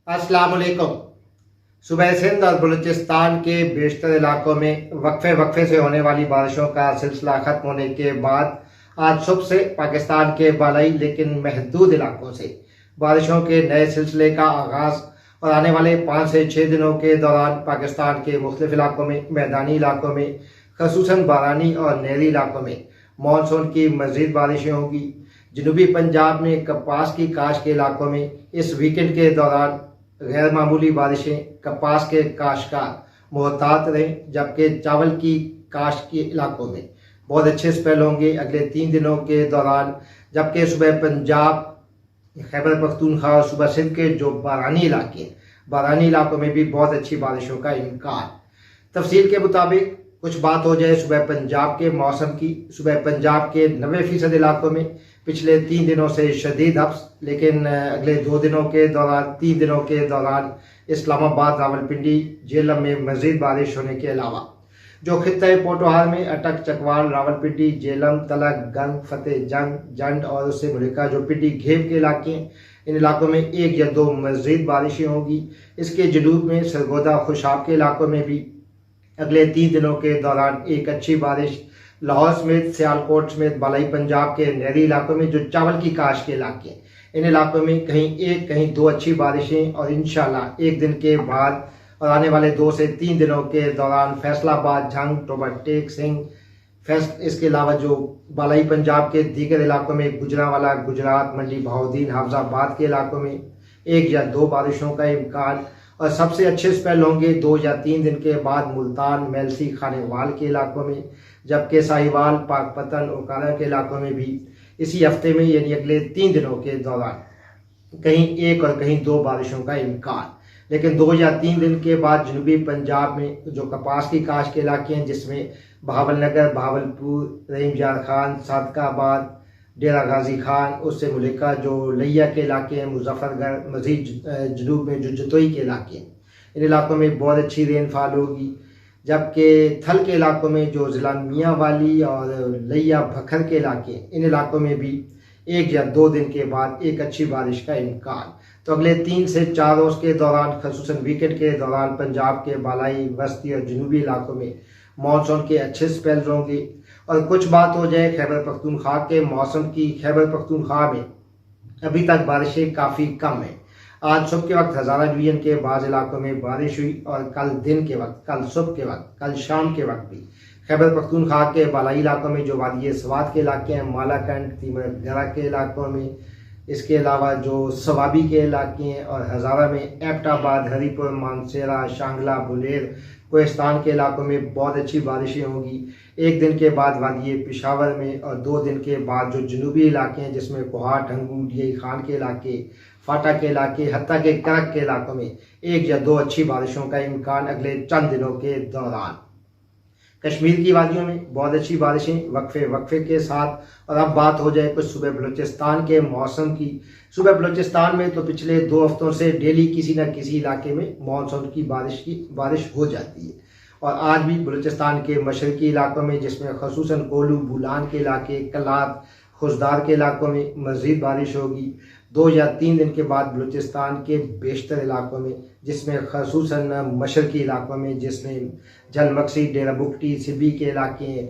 अस्सलाम वालेकुम। सुबह सिंध और बलूचिस्तान के बेशतर इलाकों में वक्फे वक्फे से होने वाली बारिशों का सिलसिला खत्म होने के बाद आज सुबह से पाकिस्तान के बालाई लेकिन महदूद इलाकों से बारिशों के नए सिलसिले का आगाज और आने वाले 5 से 6 दिनों के दौरान पाकिस्तान के मुख्तलिफ इलाकों में, मैदानी इलाकों में, खसूसन बारानी और नहरी इलाकों में मानसून की मजीद बारिशें होगी। जनूबी पंजाब में कपास की काश के इलाकों में इस वीकेंड के दौरान गैर मामूली बारिशें, कपास के काश्तकार मोहतात रहें, जबकि चावल की काश के इलाकों में बहुत अच्छे स्पेल होंगे अगले 3 दिनों के दौरान। जबकि सुबह पंजाब, खैबर पख्तूनख्वा और सुबह सिंध के जो बारानी इलाकों में भी बहुत अच्छी बारिशों का इम्कान। तफसील के मुताबिक कुछ बात हो जाए सुबह पंजाब के मौसम की। सुबह पंजाब के 90% इलाकों में पिछले 3 दिनों से शदीद हब्स, लेकिन अगले 2 दिनों के दौरान, 3 दिनों के दौरान इस्लामाबाद, रावलपिंडी, जेलम में मजीद बारिश होने के अलावा जो खित्ते पोटोहार में अटक, चकवाल, रावलपिंडी, जेलम, तलक, गंग, फतेह जंग, जंड और उससे मुलिका जो पिंडी घेब के इलाके हैं, इन इलाकों में 1 या 2 मजीद बारिशें होंगी। इसके जनूब में सरगोदा, खुशाब के इलाकों में भी अगले 3 दिनों के दौरान एक अच्छी बारिश। लाहौर समेत, सियालकोट समेत बालाई पंजाब के नहरी इलाकों में जो चावल की काश के इलाके हैं, इन इलाकों में कहीं 1 कहीं 2 अच्छी बारिशें और इंशाल्लाह 1 दिन के बाद और आने वाले 2 से 3 दिनों के दौरान फैसलाबाद, झंग, टोबरटेक, सिंह, इसके अलावा जो बालाई पंजाब के दीगर इलाकों में गुजरांवाला, गुजरात, मंडी बहाउद्दीन, हाफजाबाद के इलाकों में 1 या 2 बारिशों का इम्कान। और सबसे अच्छे स्पेल होंगे 2 या 3 दिन के बाद मुल्तान, मेलसी, खानेवाल के इलाकों में, जबकि साहिवाल, पाकपतन, ओकारा के इलाकों में भी इसी हफ्ते में यानी अगले 3 दिनों के दौरान कहीं 1 और कहीं 2 बारिशों का इम्कान। लेकिन 2 या 3 दिन के बाद जनूबी पंजाब में जो कपास की काश के इलाके हैं, जिसमें बहावलनगर, बहावलपुर, रहीमजार खान, सादकाबाद, डेरा गाजी खान, उससे मुलिका जो लिया के इलाके हैं, मुजफ्फरगढ़, मजीद जनूब में जो जतोई के इलाके हैं, इन इलाकों में बहुत अच्छी रेनफॉल होगी। जबकि थल के इलाकों में जो ज़िला मियांवाली और लिया भखर के इलाके हैं, इन इलाकों में भी 1 या 2 दिन के बाद एक अच्छी बारिश का इम्कान। तो अगले 3 से 4 रोज़ के दौरान, खसूसन वीकेंड के दौरान पंजाब के बालाई, वस्ती और जनूबी इलाकों में मानसून के अच्छे स्पेल्स होंगे। और कुछ बात हो जाए खैबर पख्तूनख्वा के मौसम की। खैबर पख्तूनख्वा में अभी तक बारिशें काफ़ी कम हैं। आज सुबह के वक्त हज़ारा डिवीजन के बाज़ इलाकों में बारिश हुई और कल दिन के वक्त, कल सुबह के वक्त, कल शाम के वक्त भी खैबर पख्तूनख्वा के बालाई इलाकों में जो वादी स्वात के इलाके हैं, मालाकंड, तीमरगरा के इलाकों में, इसके अलावा जो सवाबी के इलाके हैं और हज़ारा में एबटाबाद, हरीपुर, मानसेरा, शांगला, बुलेर, कोहिस्तान के इलाकों में बहुत अच्छी बारिशें होंगी। 1 दिन के बाद वादी पेशावर में और 2 दिन के बाद जो जनूबी इलाके हैं, जिसमें कोहार, ढंगू, डीआई खान के इलाके, फाटा के इलाके, हत्ता के करक के इलाकों में 1 या 2 अच्छी बारिशों का इम्कान अगले चंद दिनों के दौरान। कश्मीर की वादियों में बहुत अच्छी बारिशें वक्फे वक्फे के साथ। और अब बात हो जाए कुछ सुबह बलूचिस्तान के मौसम की। सुबह बलूचिस्तान में तो पिछले 2 हफ्तों से डेली किसी न किसी इलाके में मानसून की बारिश हो जाती है। और आज भी बलूचिस्तान के मशरकी इलाकों में, जिसमें खसूसन कोलू, बुलान के इलाके, कलात, खुशदार के इलाकों में मज़ीद बारिश होगी। 2 या 3 दिन के बाद बलूचिस्तान के बेशतर इलाकों में, जिसमें खसूसन मशरकी इलाकों में, जिसमें झलमक्सी, डेरा बुगटी, सिबी के इलाके,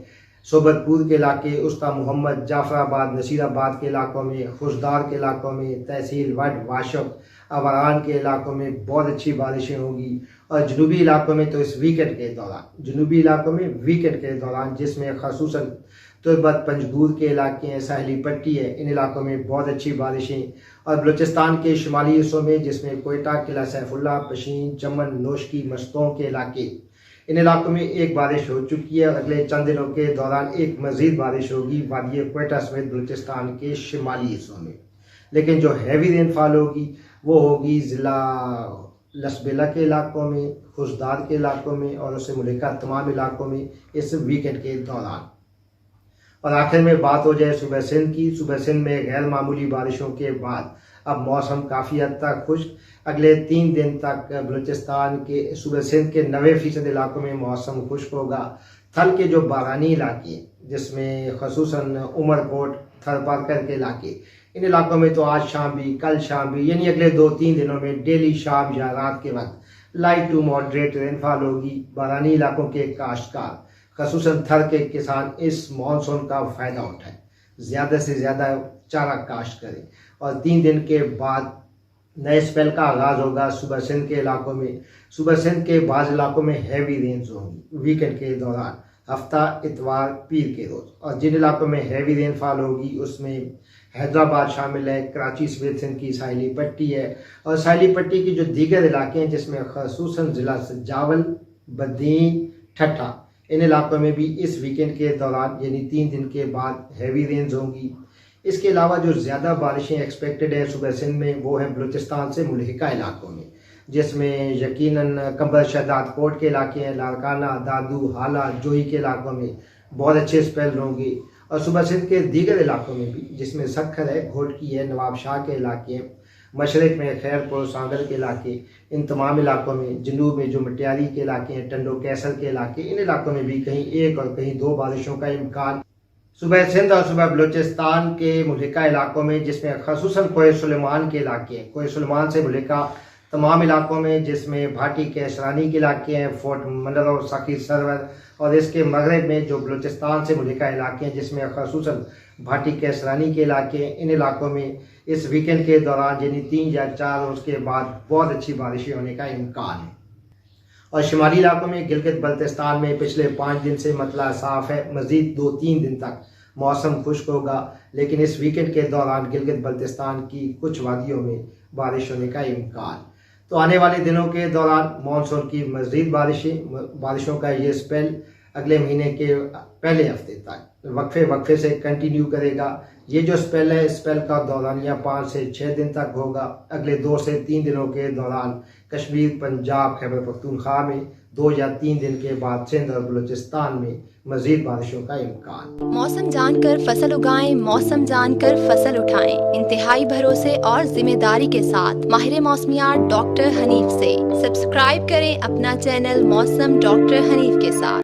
सोबतपुर के इलाके, उसका मोहम्मद, जाफराबाद, नसीराबाद के इलाकों में, खुशदार के इलाकों में, तहसील वड, वाशक, अवरान के इलाकों में बहुत अच्छी बारिशें होगी। और जनूबी इलाकों में तो इस वीकेंड के दौरान, जिसमें खसूसन तुर्बत, पंजगूर के इलाके हैं, साहली पट्टी है, इन इलाकों में बहुत अच्छी बारिशें। और बलूचिस्तान के शुमाली हिस्सों में, जिसमें कोयटा, किला सैफुल्ला, पशीन, चमन, नोशकी, मस्तों के इलाके, इन इलाकों में एक बारिश हो चुकी है और अगले चंद दिनों के दौरान एक मजीद बारिश होगी वादी कोयटा समेत बलूचिस्तान के शुमाली हिस्सों में। लेकिन जो हैवी रेनफॉल होगी वो होगी ज़िला लसबेला के इलाकों में, खुशदार के इलाकों में और उससे मुलिका तमाम इलाकों में इस वीकेंड के दौरान। और आखिर में बात हो जाए सुबह सिंध की। सुबह सिंध में गैर मामूली बारिशों के बाद अब मौसम काफ़ी हद तक खुश्क। अगले 3 दिन तक बलूचिस्तान के सुबह सिंध के 90% इलाकों में मौसम खुश्क होगा। थल के जो बारानी इलाके, जिसमें खसूसन उमरकोट, थरपारकर के इलाके, इन इलाकों में तो आज शाम भी, कल शाम भी, यानी अगले 2-3 दिनों में डेली शाम या रात के वक्त लाइट टू मॉडरेट रेनफॉल होगी। बारानी इलाकों के काश्तकार खसूसन थर के किसान इस मानसून का फ़ायदा उठाएं, ज़्यादा से ज़्यादा चारा काश्त करें और 3 दिन के बाद नए स्पेल का आगाज़ होगा। सुबह सिंध के इलाकों में, सुबह सिंध के बाज़ इलाकों में हैवी रेंज होंगी वीकेंड के दौरान, हफ्ता इतवार पीर के रोज़। और जिन इलाकों में हैवी रेनफॉल होगी उसमें हैदराबाद शामिल है, कराची सवेत सिंध की साहिली पट्टी है और साहिली पट्टी की जो दीगर इलाके हैं जिसमें खसूसन ज़िला सजावल, बदीन, ठट्ठा, इन इलाकों में भी इस वीकेंड के दौरान यानी 3 दिन के बाद हैवी रेंज होंगी। इसके अलावा जो ज़्यादा बारिशें एक्सपेक्टेड हैं सुबह सिंध में वो हैं बलूचिस्तान से मुल्हिका इलाकों में, जिसमें यकीनन कंबल शहदाद कोट के इलाके हैं, लारकाना, दादू, हाला, जोही के इलाकों में बहुत अच्छे स्पेल होंगे और सुबह सिंध के दीगर इलाकों में भी, जिसमें सखर है, घोटकी है, नवाब शाह के इलाके हैं, मशरक़ में खैरपुर, सांगर के इलाके, इन तमाम इलाकों में, जनूब में जो मटियारी के इलाके हैं, टंडो कैसर के इलाके, इन इलाकों में भी कहीं 1 और कहीं 2 बारिशों का इम्कान। सुबह सिंध और सुबह बलूचिस्तान के मुल्हिका इलाकों में, जिसमें खसूसन कोहे सुलेमान के इलाके हैं, कोहे सुलेमान से मुल्हिका तमाम इलाकों में, जिसमें भाटी के शरानी के इलाके हैं, फोर्ट मंडल और सखी सरवर, और इसके मगरब में जो बलूचिस्तान से मुल्हिका इलाके हैं जिसमें खसूसन भाटी के शरानी के इलाके हैं, इन इलाकों में इस वीकेंड के दौरान यानी 3 या 4 रोज़ के बाद बहुत अच्छी बारिशें होने का इम्कान है। और शुमाली इलाकों में गिलगित बल्तिस्तान में पिछले 5 दिन से मतला साफ है, मज़ीद 2-3 दिन तक मौसम खुश्क होगा, लेकिन इस वीकेंड के दौरान गिलगित बल्तिस्तान की कुछ वादियों में बारिश होने का इम्कान। तो आने वाले दिनों के दौरान मानसून की मज़ीद बारिशों का ये स्पेल अगले महीने के पहले हफ्ते तक वक्फे से कंटिन्यू करेगा। ये जो स्पेल है, इस स्पेल का दौरानिया 5 से 6 दिन तक होगा। अगले 2 से 3 दिनों के दौरान कश्मीर, पंजाब, खैबर पख्तूनख्वा में, 2 या 3 दिन के बाद सिंध और बलूचिस्तान में मजीद बारिशों का इम्कान। मौसम जानकर फसल उगाएं, मौसम जानकर फसल उठाएं। इंतहाई भरोसे और जिम्मेदारी के साथ माहिर मौसमियात डॉक्टर हनीफ से सब्सक्राइब करें अपना चैनल मौसम डॉक्टर हनीफ के साथ।